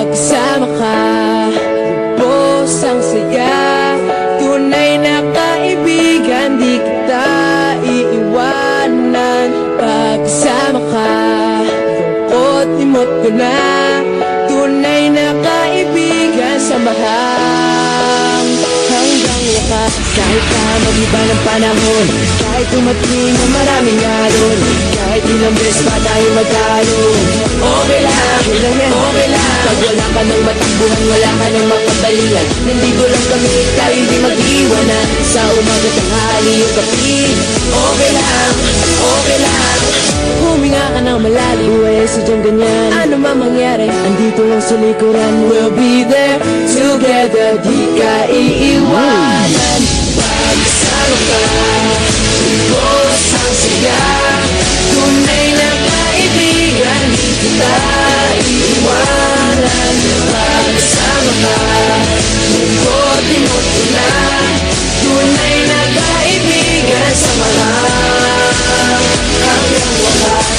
Pagkasama ka, lubos ang saya. Tunay na kaibigan, di kita iiwanan. Pagkasama ka, lungkot limot ko na. Tunay na kaibigan, samahan hanggang wakas. Kahit na mag-iba ng panahon, kahit tumating na maraming alon, kahit ilang beses pa tayo magkalo, okay lang, okay lang. Pag wala ka ng matakbuhan, wala ka ng makabalian, nandito lang kami, tayo di mag-iwanan. Sa umaga, tanghali, yung gabi, okay lang, okay lang. Huminga ka ng malalim, buhay sadyang ganyan. Ano man mangyari, andito lang sa likuran. We'll be there together, di ka iiwanan. Pagkasama ka, lubos ang saya. Tunay na kaibigan, di kita iiwanan. Pagkasama ka, lungkot limot ko na. Tunay na kaibigan, samahan hanggang wakas.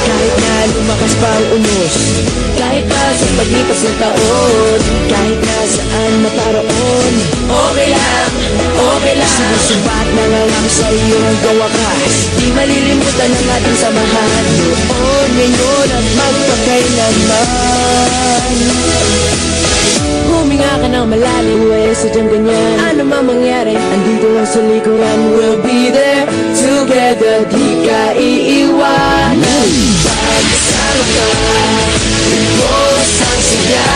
Kahit na lumakas pa ang unos, kahit pa sa paglipas ng taon, kahit na saan maparoon, okay lang, okay lang. Sinusubat na lang ako sa iyo hanggang wakas. Di malilimutan ang ating samahan, noon, ngayon at magpakailanman. Huminga ka ng malalim, buhay sadyang ganyan. Ano man mangyari, andito lang sa likuran. We'll be there together, di ka iiwanan. Pagkasama ka, lubos ang saya.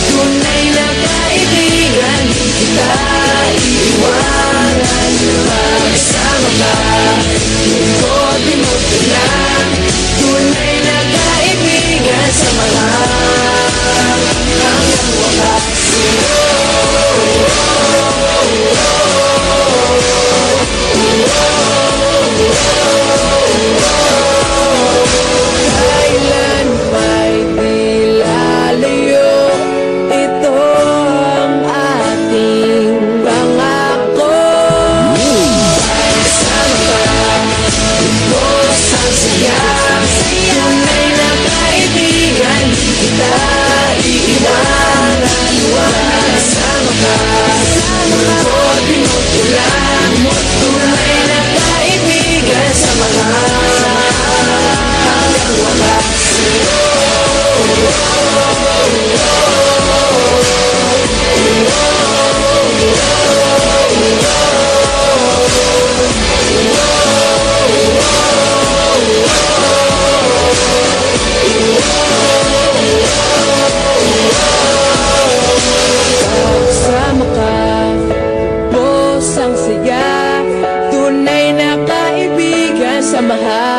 Tunay na kaibigan, di kita iiwanan. Pagkasama ka, lungkot limot ko na. Tunay na kaibigan, samahan hanggang wakas. Kailan ba'y di lalayo, ito ang ating pangako. Pagkasama ka, lubos ang saya. Tunay na kaibigan, di kita iiwanan. Pagkasama ka, lungkot limot ko lang. Tunay na kaibigan, samahan hanggang wakas. Pagkasama ka, lubos ang saya. Tunay na kaibigan, samahan